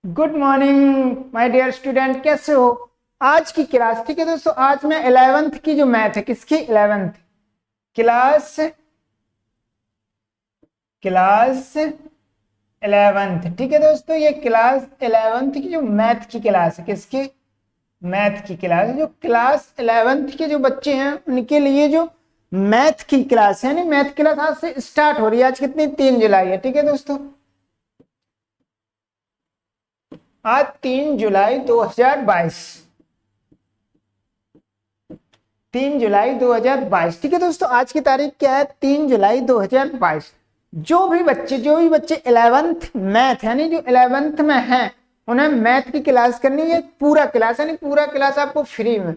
Good morning my dear student, कैसे हो? आज की क्लास, ठीक है दोस्तों, आज मैं 11th की जो मैथ है, किसकी 11th क्लास क्लास 11th, ठीक है दोस्तों, ये क्लास 11th की जो मैथ की क्लास है, किसकी मैथ की क्लास है। जो क्लास 11th के जो बच्चे हैं उनके लिए जो मैथ की क्लास है, मैथ क्लास आज से स्टार्ट हो रही है। आज कितनी 3 जुलाई है, ठीक है दोस्तों, आज 3 जुलाई 2022, 3 जुलाई 2022, ठीक है दोस्तों। आज की तारीख क्या है? 3 जुलाई 2022। जो भी बच्चे 11th मैथ यानी जो 11th में हैं, उन्हें मैथ की क्लास करनी है। पूरा क्लास यानी पूरा क्लास आपको फ्री में,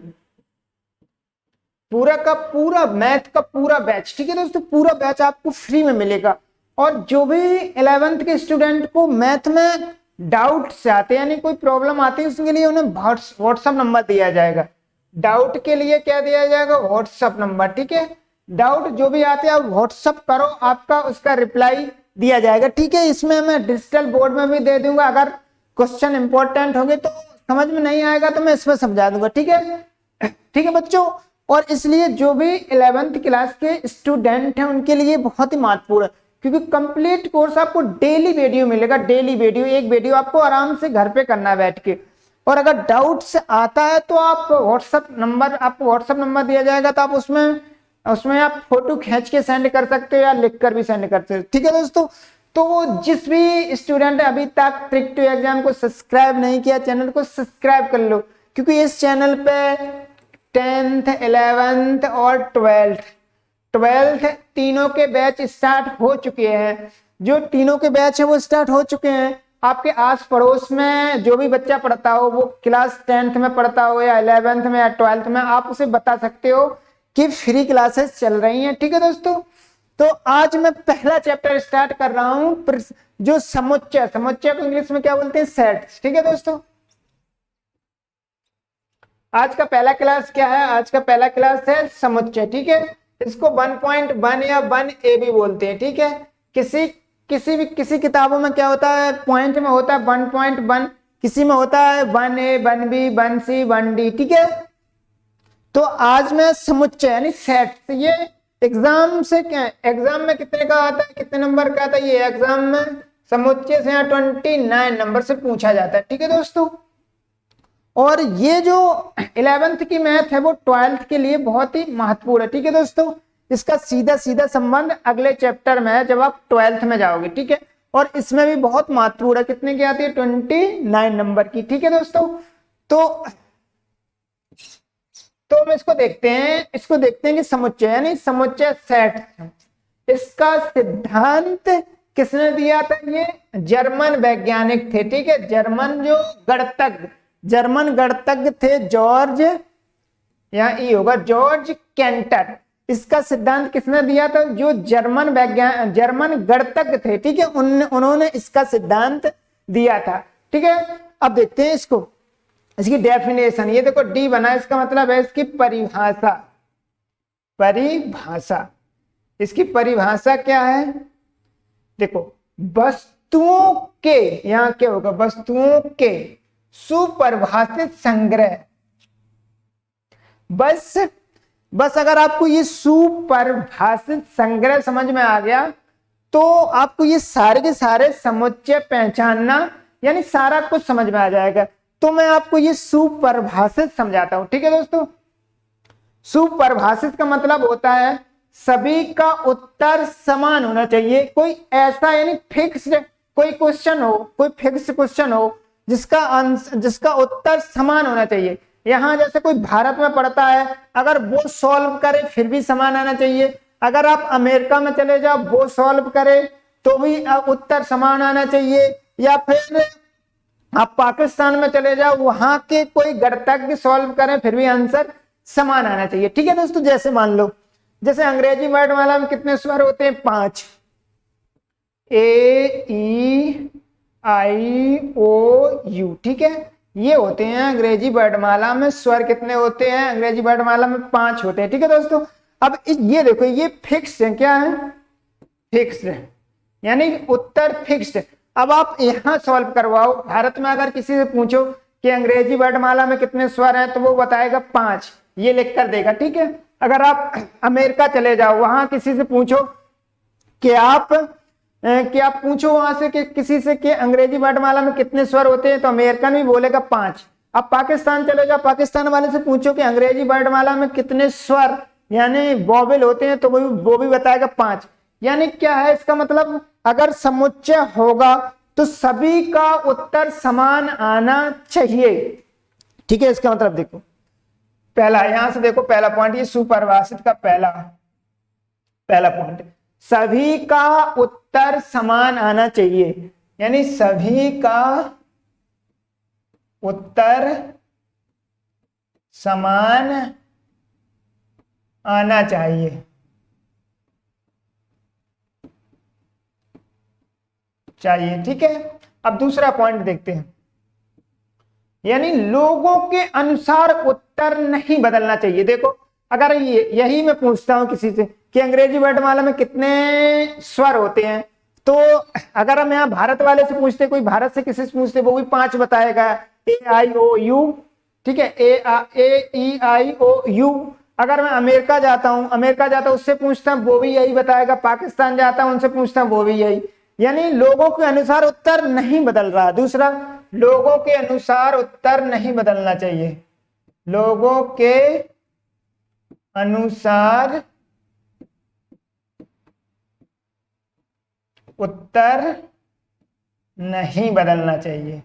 पूरा का पूरा मैथ का पूरा बैच, ठीक है दोस्तों, पूरा बैच आपको फ्री में मिलेगा। और जो भी 11th के स्टूडेंट को मैथ में डाउट्स आते हैं यानी कोई प्रॉब्लम आती है, उसके लिए उन्हें व्हाट्सएप नंबर दिया जाएगा। डाउट के लिए क्या दिया जाएगा? व्हाट्सएप नंबर, ठीक है। डाउट जो भी आते हैं आप व्हाट्सएप करो, आपका उसका रिप्लाई दिया जाएगा, ठीक है। इसमें मैं डिजिटल बोर्ड में भी दे दूंगा। अगर क्वेश्चन इंपॉर्टेंट होंगे तो समझ में नहीं आएगा तो मैं इसमें समझा दूंगा, ठीक है, ठीक है बच्चों। और इसलिए जो भी 11th क्लास के स्टूडेंट हैं उनके लिए बहुत ही महत्वपूर्ण है, क्योंकि कंप्लीट कोर्स आपको डेली वीडियो मिलेगा। डेली वीडियो, एक वीडियो आपको आराम से घर पे करना है बैठ के। और अगर डाउट्स आता है तो आप आपको व्हाट्सएप नंबर दिया जाएगा, तो आप उसमें आप फोटो खींच के सेंड कर सकते हो या लिख कर भी सेंड कर सकते हो, ठीक है दोस्तों। तो जिस भी स्टूडेंट ने अभी तक ट्रिक टू एग्जाम को सब्सक्राइब नहीं किया, चैनल को सब्सक्राइब कर लो, क्योंकि इस चैनल पे 10th 11th और 12th तीनों के बैच स्टार्ट हो चुके हैं। जो तीनों के बैच है वो स्टार्ट हो चुके हैं। आपके आस पड़ोस में जो भी बच्चा पढ़ता हो, वो क्लास 10th में पढ़ता हो या 11th में या 12th में, आप उसे बता सकते हो कि फ्री क्लासेस चल रही हैं, ठीक है दोस्तों। तो आज मैं पहला चैप्टर स्टार्ट कर रहा हूं, जो समुच्चय को इंग्लिश में क्या बोलते हैं? सेट्स, ठीक है दोस्तों। आज का पहला क्लास क्या है? आज का पहला क्लास है समुच्चय, ठीक है। इसको 1.1 या 1A भी बोलते हैं, ठीक है। किसी किताबों में क्या होता है? पॉइंट में होता है 1.1, किसी में होता है 1A 1B 1C 1D, ठीक है। तो आज मैं समुच्चय यानी सेट, ये एग्जाम में कितने का आता है, कितने नंबर का आता है? ये एग्जाम में समुच्चय से 29 नंबर से पूछा जाता है, ठीक है दोस्तों। और ये जो 11th की मैथ है वो 12th के लिए बहुत ही महत्वपूर्ण है, ठीक है दोस्तों। इसका सीधा सीधा संबंध अगले चैप्टर में है, जब आप 12th में जाओगे, ठीक है। और इसमें भी बहुत महत्वपूर्ण है। कितने की आती है? 29 नंबर की, ठीक है दोस्तों। तो हम इसको देखते हैं कि समुच्चय यानी समुच्चय सेट, इसका सिद्धांत किसने दिया था? ये जर्मन वैज्ञानिक थे, ठीक है। जर्मन गणितज्ञ थे जॉर्ज, यहाँ ई होगा, जॉर्ज कैंटर। इसका सिद्धांत किसने दिया था? जो जर्मन गणितज्ञ थे, ठीक है, उन्होंने इसका सिद्धांत दिया था, ठीक है। अब देखते हैं इसकी डेफिनेशन। ये देखो डी बना, इसका मतलब है इसकी परिभाषा। इसकी परिभाषा क्या है? देखो, वस्तुओं के, यहां क्या होगा? वस्तुओं के सुपरिभाषित संग्रह। बस अगर आपको ये सुपरिभाषित संग्रह समझ में आ गया तो आपको ये सारे के सारे समुच्चय पहचानना यानी सारा कुछ समझ में आ जाएगा। तो मैं आपको ये सुपरिभाषित समझाता हूं, ठीक है दोस्तों। सुपरिभाषित का मतलब होता है सभी का उत्तर समान होना चाहिए। कोई ऐसा यानी फिक्स्ड कोई फिक्स्ड क्वेश्चन हो जिसका उत्तर समान होना चाहिए। यहां जैसे कोई भारत में पढ़ता है, अगर वो सॉल्व करे फिर भी समान आना चाहिए। अगर आप अमेरिका में चले जाओ, वो सॉल्व करे तो भी उत्तर समान आना चाहिए। या फिर आप पाकिस्तान में चले जाओ, वहां के कोई गणितज्ञ सॉल्व करें फिर भी आंसर समान आना चाहिए, ठीक है दोस्तों। जैसे मान लो, जैसे अंग्रेजी वर्णमाला में कितने स्वर होते हैं? 5, A E I O U, ठीक है, ये होते हैं अंग्रेजी वर्णमाला में। स्वर कितने होते हैं? अंग्रेजी वर्णमाला में 5 होते हैं, ठीक है दोस्तों। अब ये देखो, ये फिक्स्ड है, क्या है? फिक्स्ड है, यानी उत्तर फिक्स्ड है। अब आप यहाँ सॉल्व करवाओ। भारत में अगर किसी से पूछो कि अंग्रेजी वर्णमाला में कितने स्वर हैं तो वो बताएगा 5, ये लिख कर देगा, ठीक है। अगर आप अमेरिका चले जाओ, वहां किसी से पूछो कि आप पूछो वहां से कि किसी से कि अंग्रेजी वर्णमाला में कितने स्वर होते हैं तो अमेरिकन भी बोलेगा 5। अब पाकिस्तान चले जाओ, पाकिस्तान वाले से पूछो कि अंग्रेजी वर्णमाला में कितने स्वर यानी वोवेल होते हैं तो वो भी बताएगा 5। यानी क्या है इसका मतलब, अगर समुच्चय होगा तो सभी का उत्तर समान आना चाहिए, ठीक है। इसका मतलब देखो पहला, यहां से देखो पहला पॉइंट, ये सुपरिभाषित का पहला पॉइंट, सभी का उत्तर समान आना चाहिए, यानी सभी का उत्तर समान आना चाहिए। ठीक है। अब दूसरा पॉइंट देखते हैं, यानी लोगों के अनुसार उत्तर नहीं बदलना चाहिए। देखो अगर यही मैं पूछता हूं किसी से कि अंग्रेजी वर्णमाला में कितने स्वर होते हैं, तो अगर हम यहाँ भारत वाले से पूछते, कोई भारत से किसी से पूछते, वो भी 5 बताएगा, A-I-O-U, ठीक है, A-E-I-O-U। अगर मैं अमेरिका जाता हूं उससे पूछता हूं वो भी यही बताएगा, पाकिस्तान जाता हूं उनसे पूछता हूं वो भी यही, यानी लोगों के अनुसार उत्तर नहीं बदल रहा। दूसरा, लोगों के अनुसार उत्तर नहीं बदलना चाहिए, लोगों के अनुसार उत्तर नहीं बदलना चाहिए,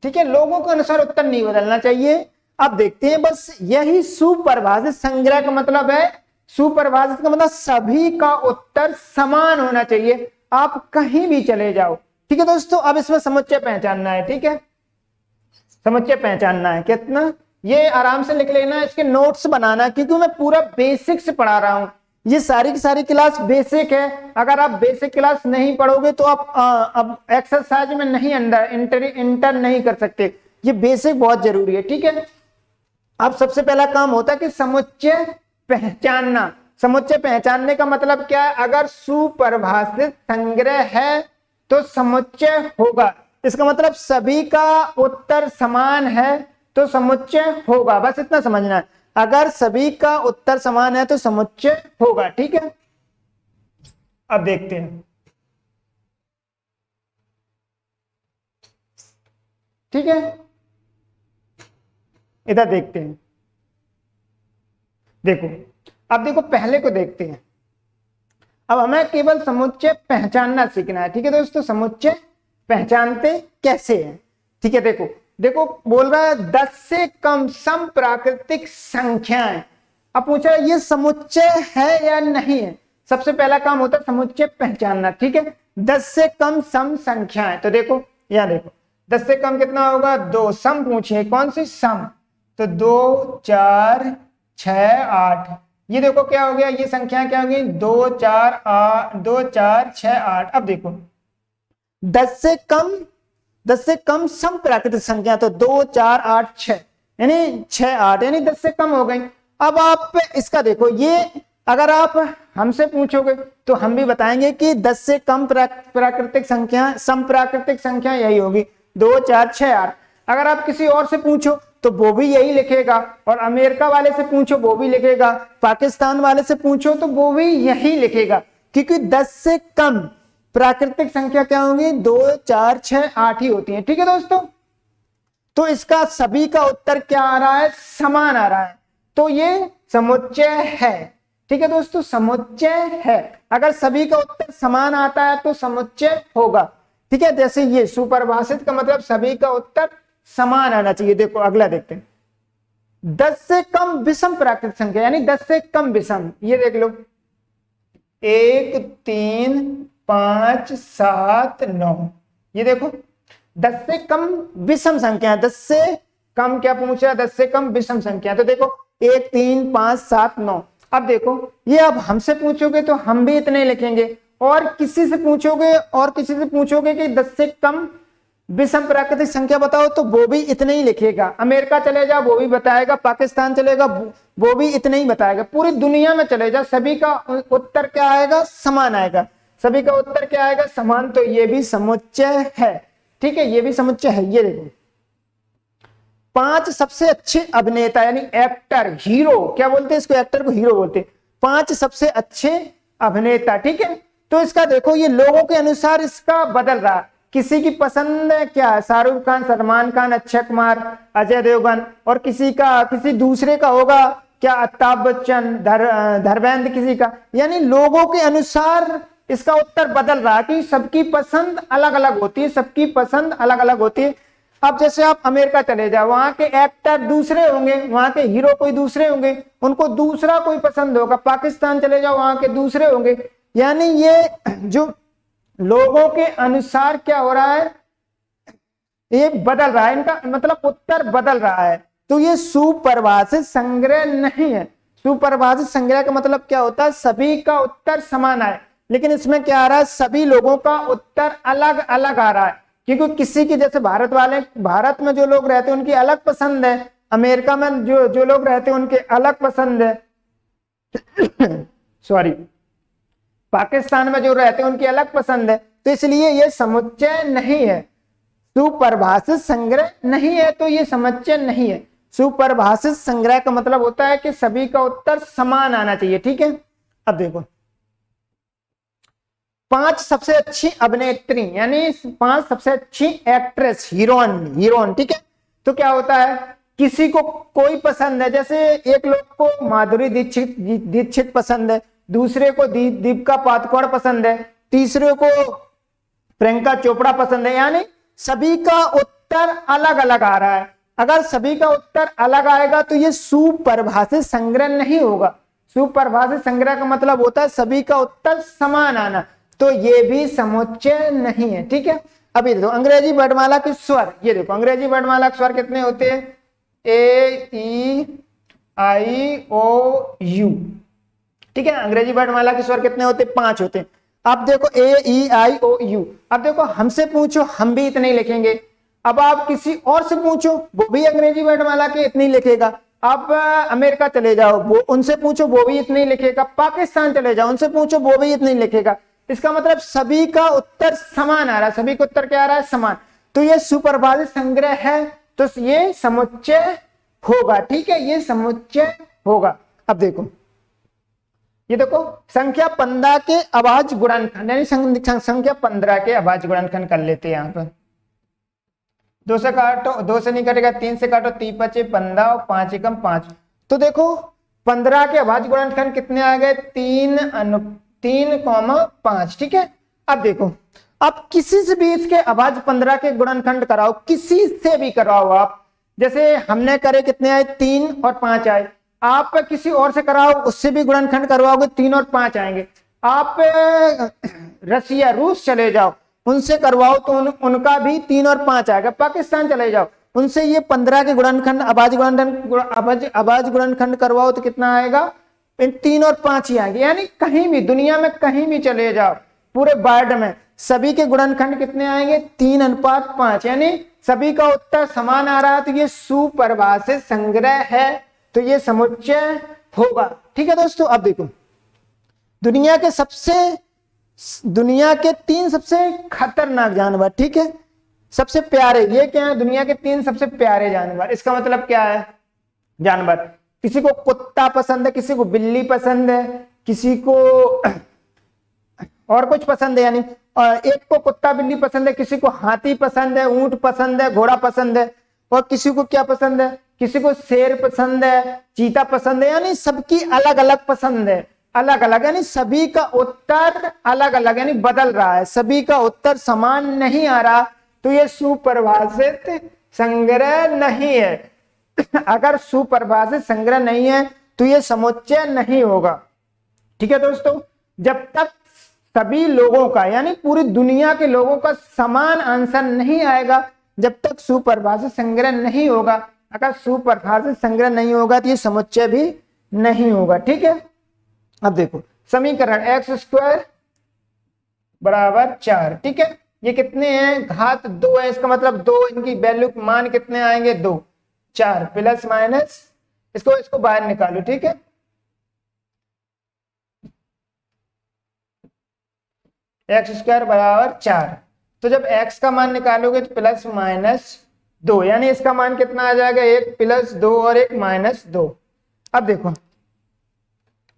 ठीक है। लोगों के अनुसार उत्तर नहीं बदलना चाहिए। अब देखते हैं, बस यही सुपरिभाषित संग्रह का मतलब है। सुपरिभाषित का मतलब सभी का उत्तर समान होना चाहिए, आप कहीं भी चले जाओ, ठीक है दोस्तों। अब इसमें समुच्चय पहचानना है, ठीक है, समुच्चय पहचानना है। कितना, ये आराम से लिख लेना, इसके नोट्स बनाना, क्योंकि मैं पूरा बेसिक से पढ़ा रहा हूं। ये सारी की सारी क्लास बेसिक है, अगर आप बेसिक क्लास नहीं पढ़ोगे तो आप अब एक्सरसाइज में नहीं इंटर नहीं कर सकते। ये बेसिक बहुत जरूरी है, ठीक है। अब सबसे पहला काम होता है कि समुच्चय पहचानना। समुच्चय पहचानने का मतलब क्या है, अगर सुपरिभाषित संग्रह है तो समुच्चय होगा, इसका मतलब सभी का उत्तर समान है तो समुच्चय होगा, बस इतना समझना है। अगर सभी का उत्तर समान है तो समुच्चय होगा, ठीक है। अब देखते हैं, ठीक है, इधर देखते हैं। देखो अब देखो पहले को देखते हैं। अब हमें केवल समुच्चय पहचानना सीखना है, ठीक है दोस्तों। समुच्चय पहचानते कैसे हैं, ठीक है। देखो देखो बोल रहा है 10 से कम सम प्राकृतिक संख्याएं। अब पूछा ये समुच्चय है या नहीं है। सबसे पहला काम होता है समुच्चय पहचानना, ठीक है। 10 से कम सम संख्याएं, तो देखो यहां देखो 10 से कम कितना होगा, 2। सम पूछे, कौन सी सम, तो 2 4 6 8। ये देखो क्या हो गया, ये संख्या क्या होगी, 2 4 6 8। अब देखो 10 से कम सम प्राकृतिक संख्या, तो 2 4 8 6, यानी 6 8, यानी 10 से कम हो गई। अब आप इसका देखो, ये अगर आप हमसे पूछोगे तो हम भी बताएंगे कि 10 से कम प्राकृतिक संख्या, सम प्राकृतिक संख्या यही होगी 2 4 6 8। अगर आप किसी और से पूछो तो वो भी यही लिखेगा, और अमेरिका वाले से पूछो वो भी लिखेगा, पाकिस्तान वाले से पूछो तो वो भी यही लिखेगा, क्योंकि 10 से कम प्राकृतिक संख्या क्या होंगी, 2 4 6 8 ही होती है, ठीक है दोस्तों। तो इसका सभी का उत्तर क्या आ रहा है, समान आ रहा है, तो ये समुच्चय है, ठीक है दोस्तों, समुच्चय है। अगर सभी का उत्तर समान आता है तो समुच्चय होगा, ठीक है। जैसे ये सुपरिभाषित का मतलब सभी का उत्तर समान आना चाहिए। देखो अगला देखते हैं, 10 से कम विषम प्राकृतिक संख्या, यानी 10 से कम विषम, ये देख लो 1 3 5 7 9। ये देखो 10 से कम विषम संख्या, 10 से कम क्या पूछा, 10 से कम विषम संख्या, तो देखो 1 3 5 7 9। अब देखो ये अब हमसे पूछोगे तो हम भी इतने लिखेंगे, और किसी से पूछोगे कि 10 से कम विषम प्राकृतिक संख्या बताओ तो वो भी इतने ही लिखेगा। अमेरिका चले जाओ वो भी बताएगा, पाकिस्तान चलेगा वो भी इतने ही बताएगा। पूरी दुनिया में चले जाओ सभी का उत्तर क्या आएगा? समान आएगा। सभी का उत्तर क्या आएगा? समान। तो ये भी समुच्चय है, ठीक है, ये भी समुच्चय है। ये देखो 5 सबसे अच्छे अभिनेता यानी एक्टर, हीरो, क्या बोलते हैं इसको? एक्टर को हीरो बोलते हैं। 5 सबसे अच्छे अभिनेता, ठीक है। तो इसका देखो ये लोगों के अनुसार इसका बदल रहा है। किसी की पसंद है क्या? शाहरुख खान, सलमान खान, अक्षय कुमार, अजय देवगन। और किसी दूसरे का होगा क्या? अमिताभ बच्चन, धर्मेंद्र, किसी का। यानी लोगों के अनुसार इसका उत्तर बदल रहा है कि सबकी पसंद अलग अलग होती है, सबकी पसंद अलग अलग होती है। अब जैसे आप अमेरिका चले जाओ, वहां के एक्टर दूसरे होंगे, वहां के हीरो कोई दूसरे होंगे, उनको दूसरा कोई पसंद होगा। पाकिस्तान चले जाओ, वहां के दूसरे होंगे। यानी ये जो लोगों के अनुसार क्या हो रहा है? ये बदल रहा है, इनका मतलब उत्तर बदल रहा है। तो ये सुपरिभाषित संग्रह नहीं है। सुपरिभाषित संग्रह का मतलब क्या होता है? सभी का उत्तर समान आए। लेकिन इसमें क्या आ रहा है? सभी लोगों का उत्तर अलग अलग आ रहा है। क्योंकि किसी की, जैसे भारत में जो लोग रहते हैं उनकी अलग पसंद है, अमेरिका में जो लोग रहते हैं उनके अलग पसंद है सॉरी, पाकिस्तान में जो रहते हैं उनकी अलग पसंद है। तो इसलिए ये समुच्चय नहीं है, सुपरिभाषित संग्रह नहीं है। तो ये समुच्चय नहीं है। सुपरिभाषित संग्रह का मतलब होता है कि सभी का उत्तर समान आना चाहिए, ठीक है। अब देखो 5 सबसे अच्छी अभिनेत्री यानी 5 सबसे अच्छी एक्ट्रेस, हीरोइन, ठीक है। तो क्या होता है? किसी को कोई पसंद है, जैसे एक लोग को माधुरी दीक्षित पसंद है, दूसरे को दीपिका पादुकोण पसंद है, तीसरे को प्रियंका चोपड़ा पसंद है। यानी सभी का उत्तर अलग अलग आ रहा है। अगर सभी का उत्तर अलग आएगा तो ये सुपरिभाषित संग्रह नहीं होगा। सुपरिभाषित संग्रह का मतलब होता है सभी का उत्तर समान आना। तो ये भी समुच्चय नहीं है, ठीक है। अभी देखो अंग्रेजी वर्णमाला के स्वर, ये देखो अंग्रेजी वर्णमाला के स्वर कितने होते हैं? ए, ई, आई, ओ, यू, ठीक है। अंग्रेजी वर्णमाला के स्वर कितने होते हैं? 5 होते हैं। अब देखो ए, ई, आई, ओ, यू। अब देखो हमसे पूछो, हम भी इतने ही लिखेंगे। अब आप किसी और से पूछो, वो भी अंग्रेजी वर्णमाला के इतनी लिखेगा। आप अमेरिका चले जाओ, वो उनसे पूछो, वो भी इतने ही लिखेगा। पाकिस्तान चले जाओ, उनसे पूछो, वो भी इतने ही लिखेगा। इसका मतलब सभी का उत्तर समान आ रहा है। सभी का उत्तर क्या आ रहा है? समान। तो ये सुपरिभाषित संग्रह है, तो ये समुच्चय होगा, ठीक है, ये समुच्चय होगा। अब देखो ये देखो संख्या 15 के अभाज्य गुणनखंड यानी संख्या 15 के अभाज्य गुणनखंड कर लेते हैं। यहाँ पर 2 से काटो, 2 से नहीं कटेगा, 3 से काटो, 3 5 15 और 5 एकम 5। तो देखो 15 के अभाज्य गुणनखंड कितने आ गए? 3,5, ठीक है। अब देखो अब किसी से भी इसके अभाज्य 15 के गुणनखंड कराओ, किसी से भी कराओ आप। जैसे हमने करे कितने आए? 3 और 5 आए। आप किसी और से कराओ, उससे भी गुणनखंड करवाओगे, 3 और 5 आएंगे। आप रसिया, रूस चले जाओ, उनसे करवाओ तो उनका भी 3 और 5 आएगा। पाकिस्तान चले जाओ, उनसे ये 15 के गुणनखंड अभाज्य गुणनखंड करवाओ तो कितना आएगा? 3 और 5 ही आएंगे। यानी कहीं भी दुनिया में कहीं भी चले जाओ, पूरे वर्ल्ड में सभी के गुणनखंड कितने आएंगे? 3:5। यानी सभी का उत्तर समान आ रहा है। तो ये सुपरिभाषित संग्रह है, तो ये समुच्चय होगा, ठीक है दोस्तों। अब देखो दुनिया के 3 सबसे खतरनाक जानवर, ठीक है, सबसे प्यारे, ये क्या है? दुनिया के 3 सबसे प्यारे जानवर। इसका मतलब क्या है? जानवर, किसी को कुत्ता पसंद है, किसी को बिल्ली पसंद है, किसी को और कुछ पसंद है। यानी एक को कुत्ता बिल्ली पसंद है, किसी को हाथी पसंद है, ऊंट पसंद है, घोड़ा पसंद है, और किसी को क्या पसंद है? किसी को शेर पसंद है, चीता पसंद है। यानी सबकी अलग अलग पसंद है, अलग अलग। यानी सभी का उत्तर अलग अलग, यानी बदल रहा है, सभी का उत्तर समान नहीं आ रहा। तो ये सुपरिभाषित संग्रह नहीं है। अगर सुपरिभाषित संग्रह नहीं है तो ये समुच्चय नहीं होगा, ठीक है दोस्तों। जब तक सभी लोगों का यानी पूरी दुनिया के लोगों का समान आंसर नहीं आएगा, जब तक सुपरिभाषित संग्रह नहीं होगा। अगर सुपरिभाषित संग्रह नहीं होगा तो ये समुच्चय भी नहीं होगा, ठीक है। अब देखो समीकरण x² = 4, ठीक है। ये कितने हैं, घात 2 है, इसका मतलब 2, इनकी वैल्यू मान कितने आएंगे, 2, 4 प्लस माइनस, इसको बाहर निकालो, ठीक है। एक्स स्क्वायर बराबर 4, तो जब एक्स का मान निकालोगे तो प्लस माइनस 2, यानी इसका मान कितना आ जाएगा, 1 प्लस 2 और 1 माइनस 2। अब देखो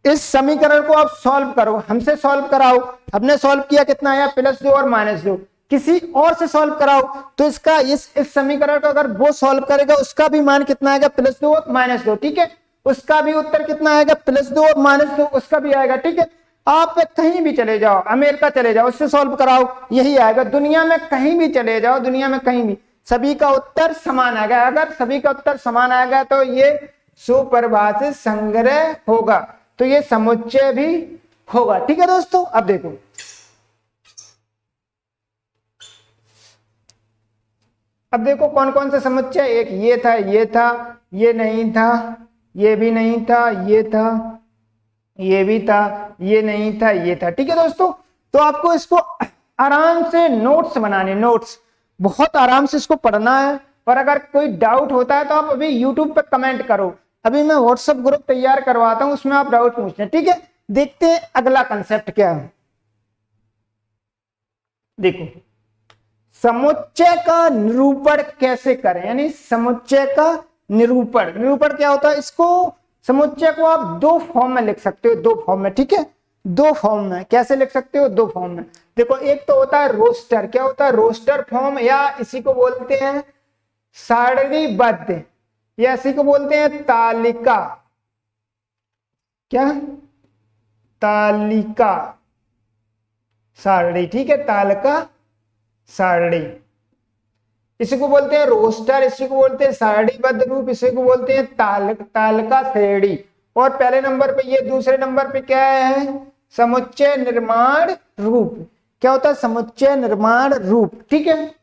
इस समीकरण को आप सॉल्व करो, हमसे सॉल्व कराओ, हमने सॉल्व किया, कितना आया, +2 और -2। किसी और से सॉल्व कराओ तो इसका इस समीकरण को अगर वो सॉल्व करेगा उसका भी मान कितना आएगा, +2 और -2, ठीक है। उसका भी उत्तर कितना आएगा, +2 और -2, उसका भी आएगा, ठीक है। आप कहीं भी चले जाओ, अमेरिका चले जाओ, उससे सॉल्व कराओ, यही आएगा। दुनिया में कहीं भी चले जाओ, दुनिया में कहीं भी, सभी का उत्तर समान आएगा। अगर सभी का उत्तर समान आएगा तो ये सुपरिभाषित संग्रह होगा, तो ये समुच्चय भी होगा, ठीक है दोस्तों। अब देखो कौन कौन से समुच्चय, एक ये था, ये था, ये नहीं था, ये भी नहीं था, ये था, ये भी था, ये नहीं था, ये था, ठीक है दोस्तों। तो आपको इसको आराम से नोट्स बनाने, नोट्स बहुत आराम से इसको पढ़ना है, और अगर कोई डाउट होता है तो आप अभी यूट्यूब पे कमेंट करो, अभी मैं व्हाट्सएप ग्रुप तैयार करवाता हूं, उसमें आप डाउट पूछना, ठीक है। देखते हैं अगला कंसेप्ट क्या है। देखो समुच्चय का निरूपण कैसे करें, यानी समुच्चय का निरूपण क्या होता है, इसको समुच्चय को आप 2 फॉर्म में लिख सकते हो, 2 फॉर्म में, ठीक है। 2 फॉर्म में कैसे लिख सकते हो, 2 फॉर्म में। देखो एक तो होता है रोस्टर, क्या होता है, रोस्टर फॉर्म, या इसी को बोलते हैं सारणीबद्ध, या इसी को बोलते हैं तालिका, क्या, तालिका सारणी, ठीक है, तालिका सारणी, इसी को बोलते हैं रोस्टर, इसी को बोलते हैं सारणीबद्ध रूप, इसी को बोलते हैं तालिका श्रेणी। और पहले नंबर पे ये, दूसरे नंबर पे क्या है, समुच्चय निर्माण रूप। क्या होता है, समुच्चय निर्माण रूप, ठीक है।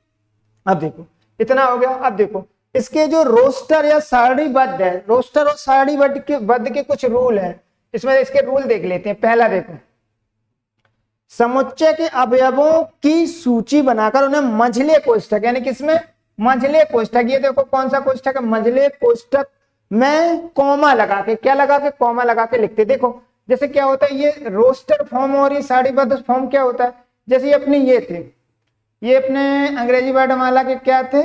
अब देखो इतना हो गया। अब देखो इसके जो रोस्टर या सारणीबद्ध है, रोस्टर और सारणीबद्ध के कुछ रूल हैं, इसमें इसके रूल देख लेते हैं। पहला देखो, समुच्चय के अवयवों की सूची बनाकर उन्हें मंझले कोष्ठक, यानी किसमें, मंझले कोष्ठक, ये देखो कौन सा कोष्ठक है, मंझले कोष्ठक में कॉमा लगा के, क्या लगा के, कॉमा लगा के लिखते। देखो जैसे क्या होता है, ये रोस्टर फॉर्म और ये सारणीबद्ध फॉर्म क्या होता है, जैसे ये अपने ये थे, ये अपने अंग्रेजी वर्णमाला के क्या थे,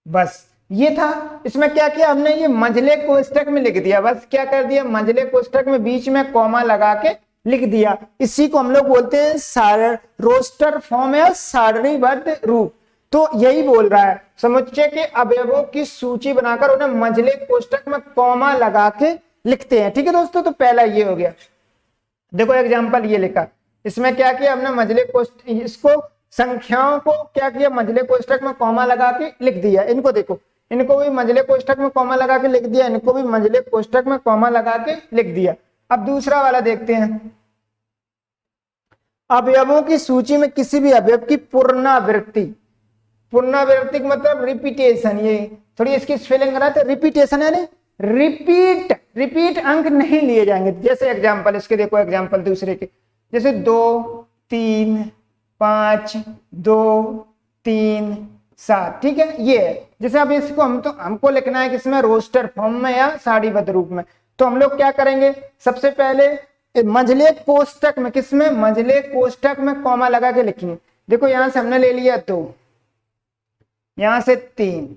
बस ये था। इसमें क्या किया हमने, ये मंझले कोष्ठक में लिख दिया, बस क्या कर दिया, मंझले कोष्ठक में बीच में कॉमा लगा के लिख दिया। इसी को हम लोग बोलते हैं रोस्टर फॉर्म या सारणीबद्ध रूप। तो यही बोल रहा है, समुच्चय के अवयवों की सूची बनाकर उन्हें मंझले कोष्ठक में कॉमा लगा के लिखते हैं, ठीक है दोस्तों। तो पहला ये हो गया। देखो एग्जाम्पल ये लिखा, इसमें क्या किया हमने, मंझले कोष्ठक, इसको संख्याओं को क्या किया, मंझले कोष्ठक में कॉमा लगा के लिख दिया। इनको देखो, इनको भी मंझले कोष्ठक में कॉमा लगा के लिख दिया, इनको भी मंझले कोष्ठक में कॉमा लगा के लिख दिया। अब दूसरा वाला देखते हैं, अवयवों की सूची में किसी भी अवयव की पुनरावृत्ति, पुनरावृत्ति मतलब रिपीटेशन, ये थोड़ी इसकी स्पेलिंग कराते, रिपीटेशन यानी रिपीट अंक नहीं लिए जाएंगे। जैसे एग्जाम्पल इसके देखो, एग्जाम्पल दूसरे के, जैसे 2 3 5 2 3 7, ठीक है, ये है। जैसे अब इसको हमको लिखना है किसमें, रोस्टर फॉर्म में या सारणीबद्ध रूप में। तो हम लोग क्या करेंगे, सबसे पहले मंझले कोष्ठक में, किसमें, मंझले कोष्ठक में कॉमा लगा के लिखेंगे। देखो यहां से हमने ले लिया 2, यहां से 3,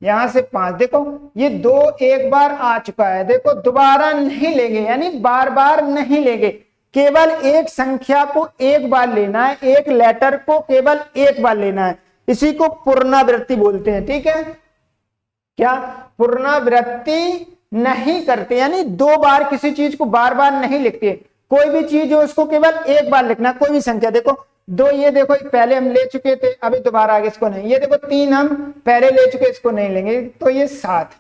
यहां से 5, देखो ये 2 एक बार आ चुका है, देखो दोबारा नहीं लेंगे, यानी बार बार नहीं लेंगे, केवल एक संख्या को एक बार लेना है, एक लेटर को केवल एक बार लेना है, इसी को पुनरावृत्ति बोलते हैं, ठीक है। क्या, पुनरावृत्ति नहीं करते, यानी 2 बार किसी चीज को बार बार नहीं लिखते, कोई भी चीज हो उसको केवल एक बार लिखना, कोई भी संख्या। देखो 2 ये देखो पहले हम ले चुके थे, अभी दोबारा आगे इसको नहीं, ये देखो 3 हम पहले ले चुके, इसको नहीं लेंगे, तो ये 7,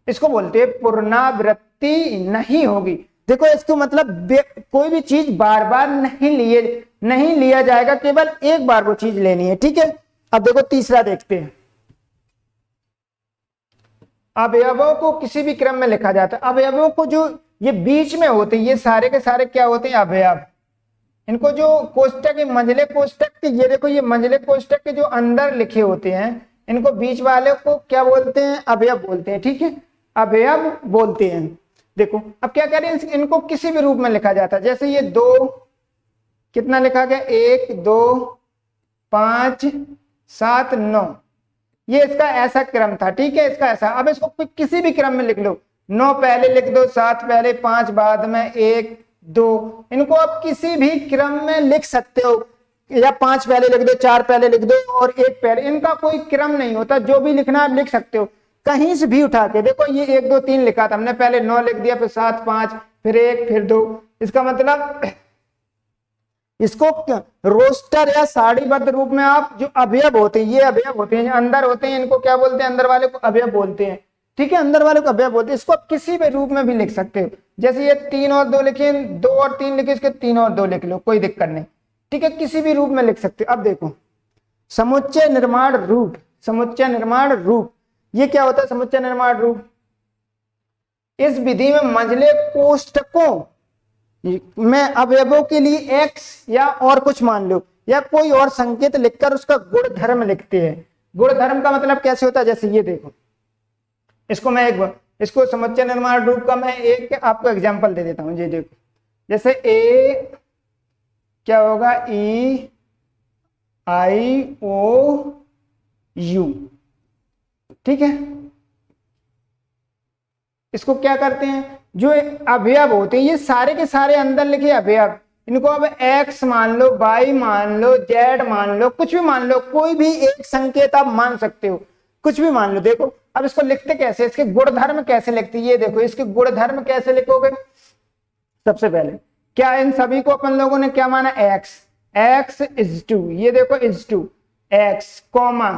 इसको बोलते हैं पुनरावृत्ति नहीं होगी। देखो इसको मतलब कोई भी चीज बार बार नहीं लिया जाएगा, केवल एक बार वो चीज लेनी है, ठीक है। अब देखो तीसरा देखते हैं, अवयवों को किसी भी क्रम में लिखा जाता है। अवयवों को जो ये बीच में होते हैं, ये सारे के सारे क्या होते हैं, अवयव, इनको जो कोष्टक है मंझले कोष्टक के, ये देखो ये मंझले कोष्टक के जो अंदर लिखे होते हैं इनको बीच वाले को क्या बोलते हैं, अवयव बोलते हैं। ठीक है, अवयव बोलते हैं। देखो अब क्या कह रहे हैं, इनको किसी भी रूप में लिखा जाता है। जैसे ये 2 कितना लिखा गया, 1 2 5 7 9, ये इसका ऐसा क्रम था। ठीक है, इसका ऐसा। अब इसको किसी भी क्रम में लिख लो, 9 पहले लिख दो, 7 पहले, 5 बाद में, 1 2, इनको आप किसी भी क्रम में लिख सकते हो, या 5 पहले लिख दो, 4 पहले लिख दो और 1 पहले, इनका कोई क्रम नहीं होता, जो भी लिखना आप लिख सकते हो कहीं से भी उठा के। देखो ये 1 2 3 लिखा था हमने, पहले 9 लिख दिया, फिर 7 5 फिर 1 फिर 2, इसका मतलब इसको रोस्टर या साड़ीबद्ध रूप में आप जो अवयव होते हैं, ये अवयव होते हैं, अंदर होते हैं, इनको क्या बोलते हैं, अंदर वाले को अवयव बोलते हैं। ठीक है, अंदर वाले को अवयव बोलते हैं। इसको आप किसी भी रूप में भी लिख सकते हो, जैसे ये 3 और 2 लिखे, 2 और 3 लिखे, इसके 3 और 2 लिख लो, कोई दिक्कत नहीं। ठीक है, किसी भी रूप में लिख सकते हो। अब देखो समुच्चय निर्माण रूप, समुच्चय निर्माण रूप ये क्या होता है, समुच्चय निर्माण रूप। इस विधि में मंझले कोष्टकों में अवयवों के लिए x या और कुछ मान लो या कोई और संकेत लिखकर उसका गुणधर्म लिखते हैं। गुणधर्म का मतलब कैसे होता है, जैसे ये देखो, इसको मैं इसको समुच्चय निर्माण रूप का मैं एक आपको एग्जांपल दे देता हूं। ये देखो, जैसे a क्या होगा, E I O U। ठीक है, इसको क्या करते हैं, जो अवयव होते हैं ये सारे के सारे अंदर लिखे अवयव, इनको अब x मान लो, y मान लो, z मान लो, कुछ भी मान लो, कोई भी एक संकेत आप मान सकते हो, कुछ भी मान लो। देखो अब इसको लिखते कैसे, इसके गुणधर्म कैसे लिखते, ये देखो इसके गुणधर्म कैसे लिखोगे। सबसे पहले क्या इन सभी को अपन लोगों ने क्या माना, x इज टू, ये देखो is two x comma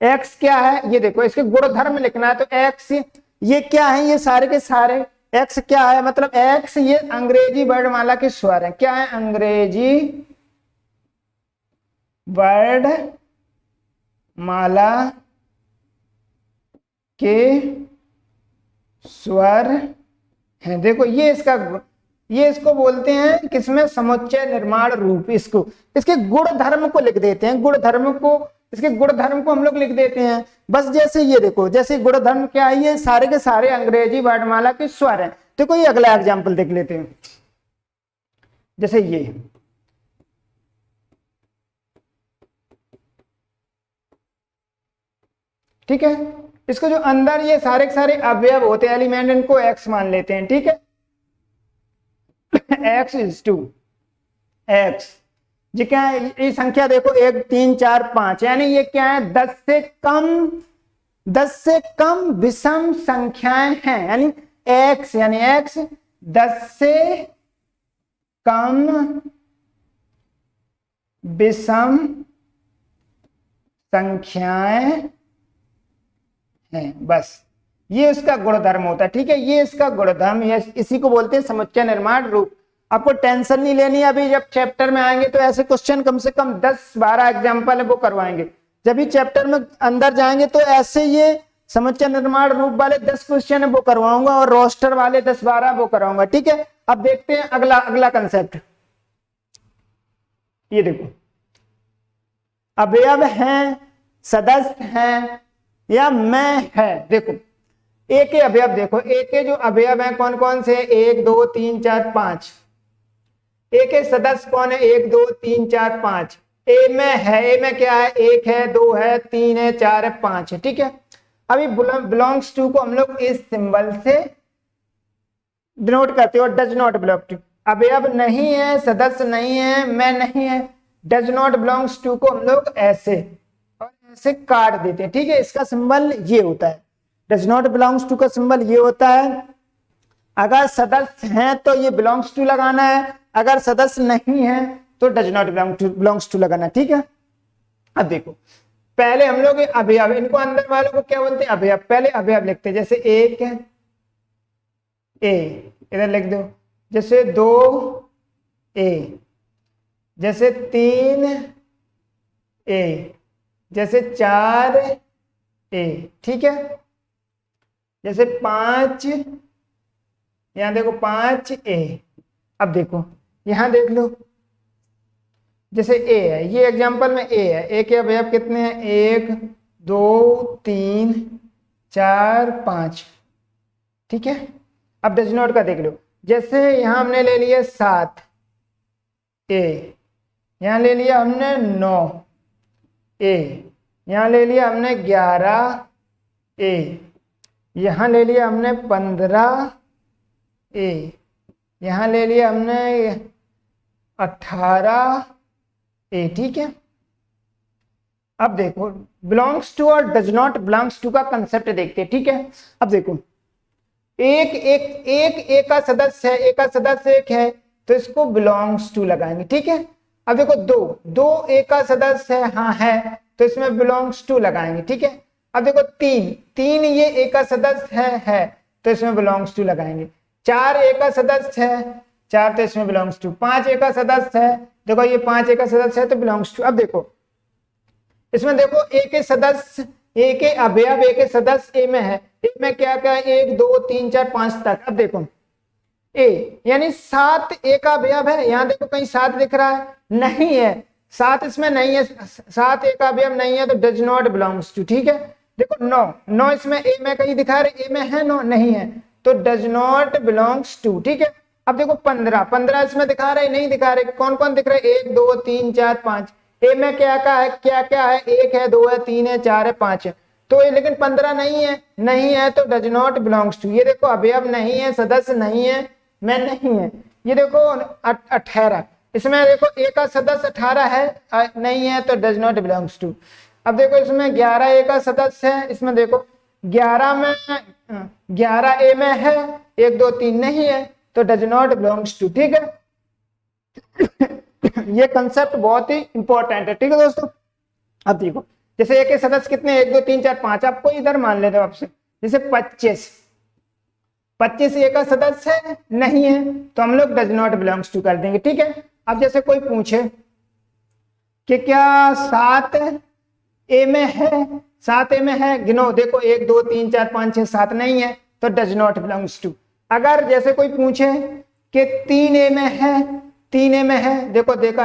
x क्या है, ये देखो इसके गुणधर्म लिखना है, तो x ये क्या है, ये सारे के सारे x क्या है, मतलब x ये अंग्रेजी वर्णमाला के स्वर है। क्या है, अंग्रेजी वर्णमाला के स्वर हैं। देखो ये इसको बोलते हैं किसमें, समुच्चय निर्माण रूप। इसको इसके गुणधर्म को लिख देते हैं, गुणधर्म को, इसके गुणधर्म को हम लोग लिख देते हैं बस। जैसे ये देखो, जैसे गुणधर्म क्या है, ये सारे के सारे अंग्रेजी वर्णमाला के स्वर हैं। तो कोई अगला एग्जांपल देख लेते हैं, जैसे ये ठीक है, इसको जो अंदर ये सारे के सारे अवयव होते हैं एलिमेंट, इनको x मान लेते हैं। ठीक है, x इज टू x, जी क्या है, ये संख्या देखो 1 3 4 5, यानी ये क्या है, 10 से कम विषम संख्याएं हैं, यानी x 10 से कम विषम संख्याएं हैं, बस ये उसका गुणधर्म होता है। ठीक है, ये इसका गुणधर्म, इसी को बोलते हैं समुच्चय निर्माण रूप। आपको टेंशन नहीं लेनी, अभी जब चैप्टर में आएंगे तो ऐसे क्वेश्चन कम से कम 10-12 एग्जांपल है वो करवाएंगे। जब भी चैप्टर में अंदर जाएंगे तो ऐसे ये समुच्चय निर्माण रूप वाले 10 क्वेश्चन है वो करवाऊंगा और रोस्टर वाले 10-12 वो करवाऊंगा। ठीक है, अब देखते हैं अगला कंसेप्ट। ये देखो, अवयव हैं, सदस्य हैं या मैं है। देखो ए के अवयव देखो, ए के जो अवयव हैं कौन कौन से, 1 2 3 4 5। ए के सदस्य कौन है, 1 2 3 4 5। ए में है, ए में क्या है, 1 है, 2 है, 3 है, 4 है, 5 है। ठीक है, अभी बिलोंग्स टू को हम लोग इस सिंबल से डिनोट करते हो, डज नॉट बिलोंग टू। अवयव नहीं है, सदस्य नहीं है, मैं नहीं है, डज नॉट बिलोंग्स टू को हम लोग ऐसे और ऐसे काट देते हैं। ठीक है, इसका सिंबल ये होता है, डज नॉट बिलोंग्स टू का सिंबल ये होता है। अगर सदस्य हैं तो ये बिलोंग्स टू लगाना है, अगर सदस्य नहीं है तो डज नॉट बिलोंग्स टू लगाना। ठीक है, अब देखो पहले हम लोग अवयव, इनको अंदर वालों को क्या बोलते हैं, अवयव। पहले अवयव लिखते हैं, जैसे 1 ए इधर लिख दो, जैसे 2 ए, जैसे 3 ए, जैसे 4 ए। ठीक है, जैसे 5, यहां देखो 5 ए। अब देखो यहां देख लो, जैसे ए है, ये एग्जांपल में ए है, ए के अवयव कितने हैं, 1 2 3 4 5, ठीक है। अब डज नॉट का देख लो, जैसे यहां हमने ले लिया 7 ए, यहां ले लिया हमने 9 ए, यहां ले लिया हमने 11 ए, यहां ले लिया हमने 15 ए, यहां ले लिया हमने 18 ए, ठीक है। अब देखो बिलोंग्स टू और डज नॉट बिलोंग्स टू का कंसेप्ट देखते हैं, ठीक है। अब देखो एक का सदस्य है, एक का सदस्य एक है, तो इसको बिलोंग्स टू लगाएंगे, ठीक है। अब देखो दो एक का सदस्य है, हाँ है, तो इसमें बिलोंग्स टू लगाएंगे, ठीक है। अब देखो तीन ये एक का सदस्य है, तो इसमें बिलोंग्स टू लगाएंगे। 4 एक का सदस्य है, 4, तो इसमें बिलोंग्स टू। 5 एक का सदस्य है, देखो ये 5 एक का सदस्य है, तो बिलोंग्स टू। अब देखो इसमें देखो एक के सदस्य, ए के अवयव, ए के सदस्य ए में है, ए में क्या क्या है, 1 2 3 4 5 तक। अब देखो ए यानी 7 ए का अवयव है, यहां देखो कहीं 7 दिख रहा है, नहीं है, 7 इसमें नहीं है, 7 ए का अवयव नहीं है, तो डज नॉट बिलोंग्स टू, ठीक है। देखो 9 इसमें ए में कहीं दिखा रहे, ए में है 9 नहीं है, तो डज नॉट बिलोंग्स टू, ठीक है। अब देखो 15 इसमें दिखा रहे नहीं दिखा रहे, कौन कौन दिख रहे, 1 2 3 4 5, ए में क्या है, 1 है 2 है 3 है 4 है 5 है, तो ये लेकिन 15 नहीं है, तो डज नॉट बिलोंग्स टू। ये देखो अवयव नहीं है, सदस्य नहीं है, मैं नहीं है। ये देखो 18, इसमें देखो ए का सदस्य 18 है, नहीं है, तो डज नॉट बिलोंग्स टू। अब देखो इसमें 11 ए का सदस्य है, इसमें देखो 11 ए में है, 1 2 3 नहीं है, तो डज नॉट बिलोंग्स टू, ठीक है। ये कंसेप्ट बहुत ही इंपॉर्टेंट है, ठीक है दोस्तों। अब देखो जैसे ए के सदस्य कितने, 1 2 3 4 5, आपको इधर मान लेते हो आपसे, जैसे 25 ए का सदस्य है, नहीं है, तो हम लोग डज नॉट बिलोंग्स टू कर देंगे, ठीक है। अब जैसे कोई पूछे कि क्या 7 ए में है, 7 ए में है, गिनो, देखो 1 2 3 4 5 6 7 नहीं है, तो डज नॉट बिलोंग्स टू। अगर जैसे कोई पूछे कि 3 ए में है, 3 ए में है, देखो देखा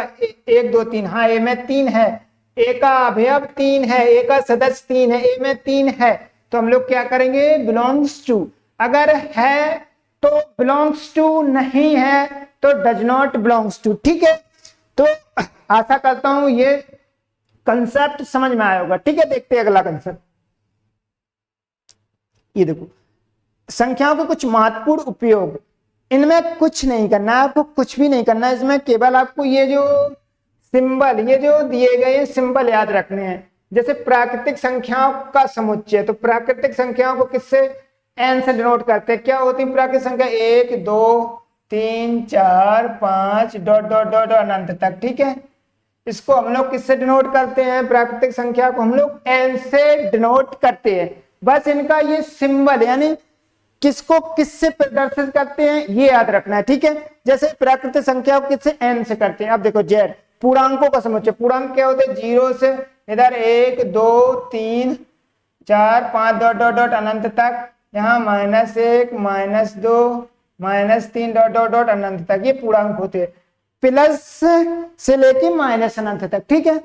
1 2 3, हाँ ए में 3 है, ए का अवयव 3 है, ए का सदस्य 3 है, ए में 3 है, तो हम लोग क्या करेंगे, बिलोंग्स टू। अगर है तो बिलोंग्स टू, नहीं है तो डज नॉट बिलोंग्स टू, ठीक है। तो आशा करता हूं ये कंसेप्ट समझ में आया होगा, ठीक है। देखते हैं अगला कंसेप्ट। ये देखो संख्याओं के कुछ महत्वपूर्ण उपयोग, इनमें कुछ नहीं करना है आपको, कुछ भी नहीं करना है इसमें, केवल आपको ये जो सिंबल, ये जो दिए गए सिंबल याद रखने हैं। जैसे प्राकृतिक संख्याओं का समुच्चय, तो प्राकृतिक संख्याओं को किससे, एन से डिनोट करते हैं। क्या होती है प्राकृतिक संख्या, 1 2 3 4 5 डॉट डॉट डॉट अनंत तक, ठीक है। इसको हम लोग किससे डिनोट करते हैं, प्राकृतिक संख्या को हम लोग एन से डिनोट करते हैं। बस इनका ये सिंबल यानी किसको किससे प्रदर्शित करते हैं ये याद रखना है, ठीक है। जैसे प्राकृतिक संख्या को किससे, एन से करते हैं। अब देखो जेड, पूर्णांकों का समुच्चय, पूर्णांक क्या होते हैं, 0 से इधर 1 2 3 4 5 डॉट डॉट डॉट अनंत तक, यहाँ -1 -2 -3 डॉट डॉट डॉट अनंत तक, ये पूर्णांक होते हैं। प्लस से लेके माइनस अनंत तक, ठीक है।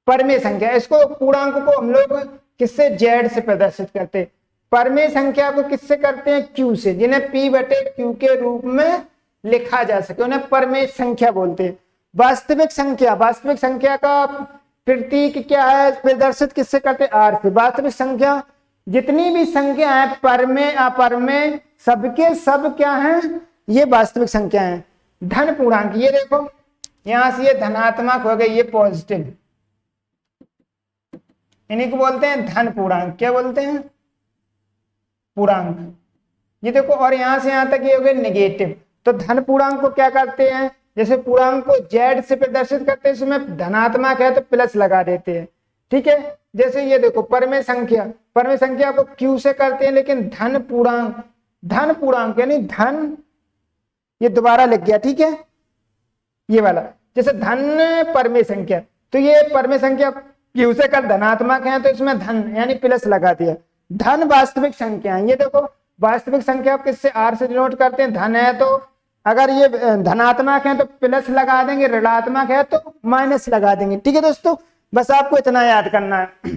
परमेय संख्या, इसको पूर्णांक को हम लोग किससे, जेड से प्रदर्शित करते हैं। परमेय संख्या को किससे करते हैं, क्यू से, जिन्हें p बटे क्यू के रूप में लिखा जा सके उन्हें परमेय संख्या बोलते हैं। वास्तविक संख्या का प्रतीक क्या है, प्रदर्शित किससे करते हैं, आर से। वास्तविक संख्या जितनी भी संख्या है, परमेय अपरमेय सबके सब क्या है, ये वास्तविक संख्या है। धन पूर्णांक, ये देखो यहां से ये धनात्मक हो गए, ये पॉजिटिव, इन्हीं को बोलते हैं धन पूर्णांक। क्या बोलते हैं, पूर्णांक। ये देखो और यहां से यहां तक ये हो गए नेगेटिव। तो धन पूर्णांक को क्या करते हैं, जैसे पूर्णांक को जेड से प्रदर्शित करते हैं, इसमें धनात्मक है तो प्लस लगा देते हैं, ठीक है। जैसे ये देखो परमेय संख्या को क्यू से करते हैं, लेकिन धन पूर्णांक यानी धन, ये दोबारा लिख गया, ठीक है, ये वाला। जैसे धन परमेय संख्या, तो ये परमेय संख्या क्यू से कर धनात्मक है, तो इसमें धन यानी प्लस लगा दिया। धन वास्तविक संख्या है, ये देखो वास्तविक संख्या किससे, आर से डिनोट करते हैं। धन है तो अगर ये धनात्मक है तो प्लस लगा देंगे, ऋणात्मक है तो माइनस लगा देंगे। ठीक है दोस्तों, बस आपको इतना याद करना है।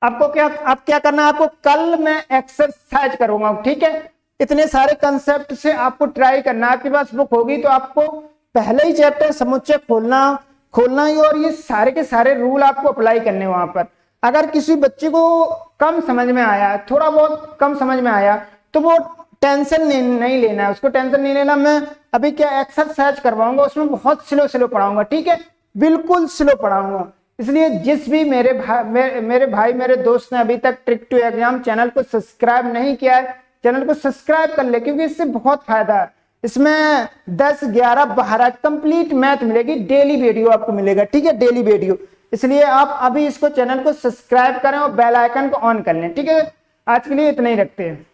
आपको क्या करना है, आपको कल मैं एक्सरसाइज करूंगा, ठीक है। इतने सारे कंसेप्ट से आपको ट्राई करना, आपके पास बुक होगी तो आपको पहले ही चैप्टर समुच्चय खोलना ही, और ये सारे के सारे रूल आपको अप्लाई करने वहां पर। अगर किसी बच्चे को कम समझ में आया, थोड़ा बहुत कम समझ में आया, तो वो टेंशन नहीं लेना है, उसको टेंशन नहीं लेना। मैं अभी क्या एक्सरसाइज करवाऊंगा, उसमें बहुत स्लो पढ़ाऊंगा, ठीक है, बिल्कुल स्लो पढ़ाऊंगा। इसलिए जिस भी मेरे भाई मेरे दोस्त ने अभी तक ट्रिक टू एग्जाम चैनल को सब्सक्राइब नहीं किया है, चैनल को सब्सक्राइब कर ले, क्योंकि इससे बहुत फायदा है। इसमें 10, 11, 12 कंप्लीट मैथ मिलेगी, डेली वीडियो आपको मिलेगा, ठीक है, डेली वीडियो। इसलिए आप अभी इसको चैनल को सब्सक्राइब करें और बेल आइकन को ऑन कर लें, ठीक है। आज के लिए इतना ही रखते हैं।